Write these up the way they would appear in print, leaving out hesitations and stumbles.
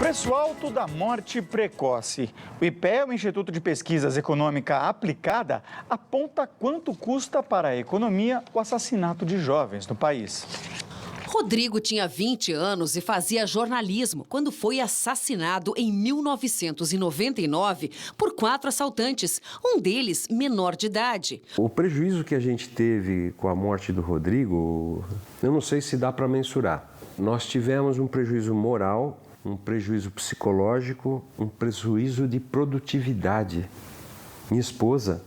Preço alto da morte precoce. O IPEA, o Instituto de Pesquisas Econômica Aplicada, aponta quanto custa para a economia o assassinato de jovens no país. Rodrigo tinha 20 anos e fazia jornalismo quando foi assassinado em 1999 por 4 assaltantes, um deles menor de idade. O prejuízo que a gente teve com a morte do Rodrigo, eu não sei se dá para mensurar. Nós tivemos um prejuízo moral, um prejuízo psicológico, um prejuízo de produtividade. Minha esposa,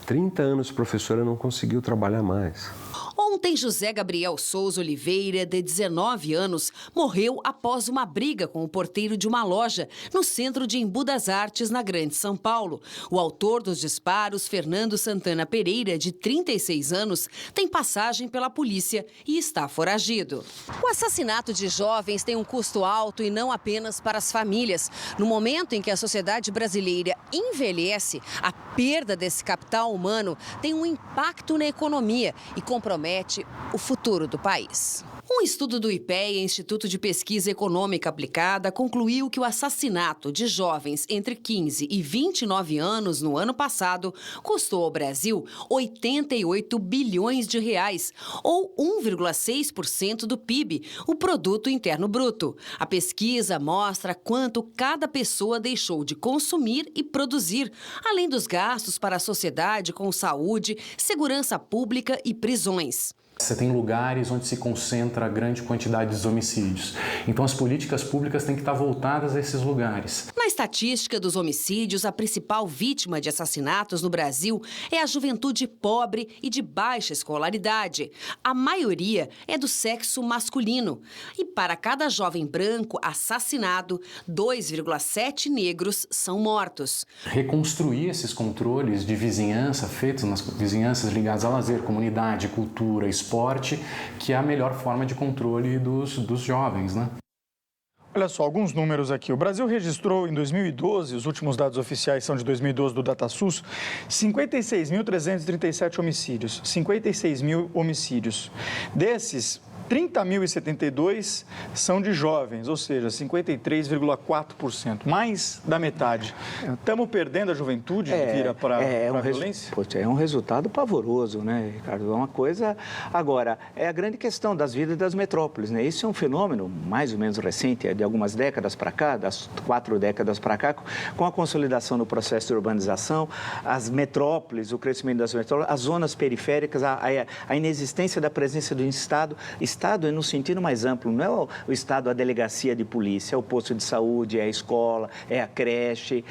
30 anos professora, não conseguiu trabalhar mais. Ontem, José Gabriel Souza Oliveira, de 19 anos, morreu após uma briga com o porteiro de uma loja no centro de Embu das Artes, na Grande São Paulo. O autor dos disparos, Fernando Santana Pereira, de 36 anos, tem passagem pela polícia e está foragido. O assassinato de jovens tem um custo alto e não apenas para as famílias. No momento em que a sociedade brasileira envelhece, a perda desse capital humano tem um impacto na economia e compromete o futuro do país. Um estudo do IPEA, Instituto de Pesquisa Econômica Aplicada, concluiu que o assassinato de jovens entre 15 e 29 anos no ano passado custou ao Brasil 88 bilhões de reais, ou 1,6% do PIB, o Produto Interno Bruto. A pesquisa mostra quanto cada pessoa deixou de consumir e produzir, além dos gastos para a sociedade com saúde, segurança pública e prisões. Você tem lugares onde se concentra grande quantidade de homicídios. Então, as políticas públicas têm que estar voltadas a esses lugares. Na estatística dos homicídios, a principal vítima de assassinatos no Brasil é a juventude pobre e de baixa escolaridade. A maioria é do sexo masculino. E para cada jovem branco assassinado, 2,7 negros são mortos. Reconstruir esses controles de vizinhança feitos nas vizinhanças ligadas a lazer, comunidade, cultura, esporte, que é a melhor forma de controle dos jovens, né? Olha só, alguns números aqui. O Brasil registrou em 2012, os últimos dados oficiais são de 2012 do DataSUS, 56.337 homicídios. 56 mil homicídios. Desses, 30.072 são de jovens, ou seja, 53,4%, mais da metade. Estamos perdendo a juventude de vira para a violência? É um resultado pavoroso, né, Ricardo? É uma coisa... Agora, é a grande questão das vidas das metrópoles, né? Isso é um fenômeno mais ou menos recente, é de algumas décadas para cá, das 4 décadas para cá, com a consolidação do processo de urbanização, as metrópoles, o crescimento das metrópoles, as zonas periféricas, a inexistência da presença do Estado é no sentido mais amplo, não é o Estado a delegacia de polícia, é o posto de saúde, é a escola, é a creche,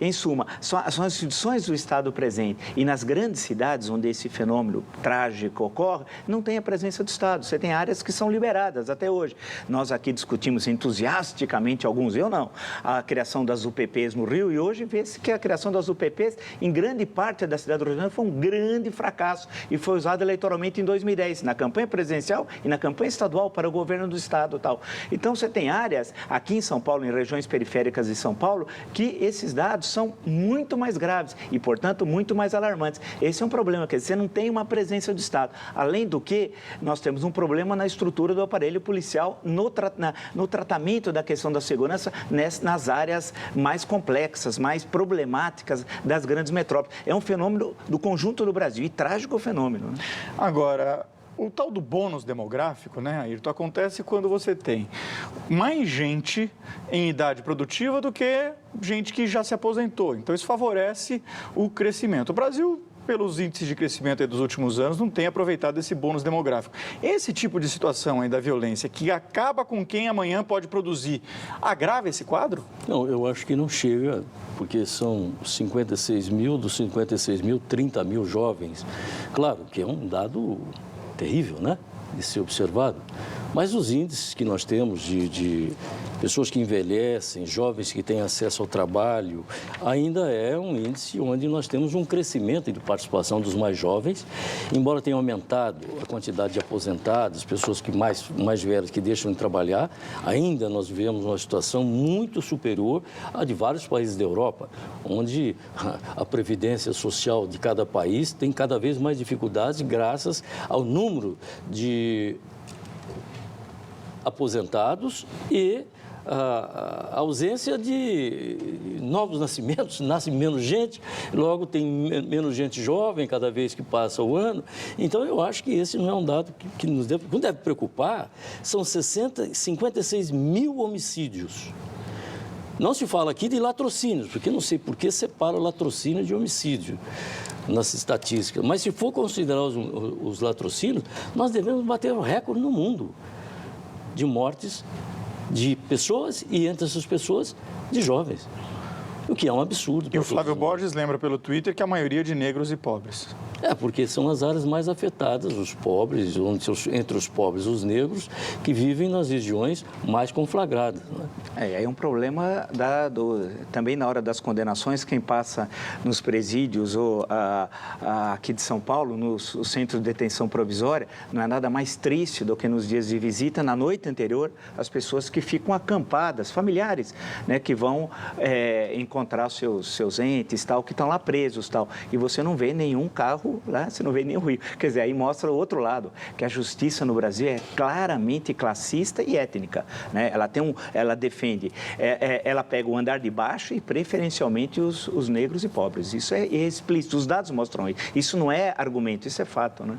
em suma, são as instituições do Estado presente. E nas grandes cidades onde esse fenômeno trágico ocorre, não tem a presença do Estado. Você tem áreas que são liberadas até hoje. Nós aqui discutimos entusiasticamente, alguns, eu não, a criação das UPPs no Rio, e hoje vê-se que a criação das UPPs, em grande parte da cidade do Rio de Janeiro, foi um grande fracasso e foi usado eleitoralmente em 2010, na campanha presidencial e na campanha estadual para o governo do estado e tal. Então, você tem áreas aqui em São Paulo, em regiões periféricas de São Paulo, que esses dados são muito mais graves e, portanto, muito mais alarmantes. Esse é um problema, quer dizer, você não tem uma presença do Estado. Além do que, nós temos um problema na estrutura do aparelho policial, no tratamento da questão da segurança nas áreas mais complexas, mais problemáticas das grandes metrópoles. É um fenômeno do conjunto do Brasil e trágico fenômeno, né? Agora, o tal do bônus demográfico, né, Ayrton, acontece quando você tem mais gente em idade produtiva do que gente que já se aposentou. Então, isso favorece o crescimento. O Brasil, pelos índices de crescimento aí dos últimos anos, não tem aproveitado esse bônus demográfico. Esse tipo de situação aí da violência, que acaba com quem amanhã pode produzir, agrava esse quadro? Não, eu acho que não chega, porque são 56 mil, dos 56 mil, 30 mil jovens. Claro que é um dado terrível, né, de ser observado, mas os índices que nós temos de pessoas que envelhecem, jovens que têm acesso ao trabalho, ainda é um índice onde nós temos um crescimento de participação dos mais jovens, embora tenha aumentado a quantidade de aposentados, pessoas que mais velhas que deixam de trabalhar, ainda nós vivemos uma situação muito superior à de vários países da Europa, onde a previdência social de cada país tem cada vez mais dificuldades graças ao número de aposentados e a ausência de novos nascimentos, nasce menos gente, logo tem menos gente jovem cada vez que passa o ano. Então, eu acho que esse não é um dado que nos deve preocupar. São 56 mil homicídios. Não se fala aqui de latrocínios, porque não sei por que separa o latrocínio de homicídio nas estatísticas. Mas se for considerar os latrocínios, nós devemos bater o recorde no mundo de mortes de pessoas e, entre essas pessoas, de jovens. O que é um absurdo. E o Flávio Borges lembra pelo Twitter que a maioria de negros e pobres. Porque são as áreas mais afetadas, os pobres, entre os pobres os negros, que vivem nas regiões mais conflagradas. Né? Aí é um problema também na hora das condenações, quem passa nos presídios ou aqui de São Paulo, nos centros de detenção provisória, não é nada mais triste do que nos dias de visita, na noite anterior, as pessoas que ficam acampadas, familiares, né, que vão encontrar seus entes, tal, que estão lá presos, tal, e você não vê nenhum carro lá, você não vê nenhum rio. Quer dizer, aí mostra o outro lado, que a justiça no Brasil é claramente classista e étnica, né? Ela defende, ela pega o andar de baixo e preferencialmente os negros e pobres. Isso é explícito, os dados mostram isso. Isso não é argumento, isso é fato, né?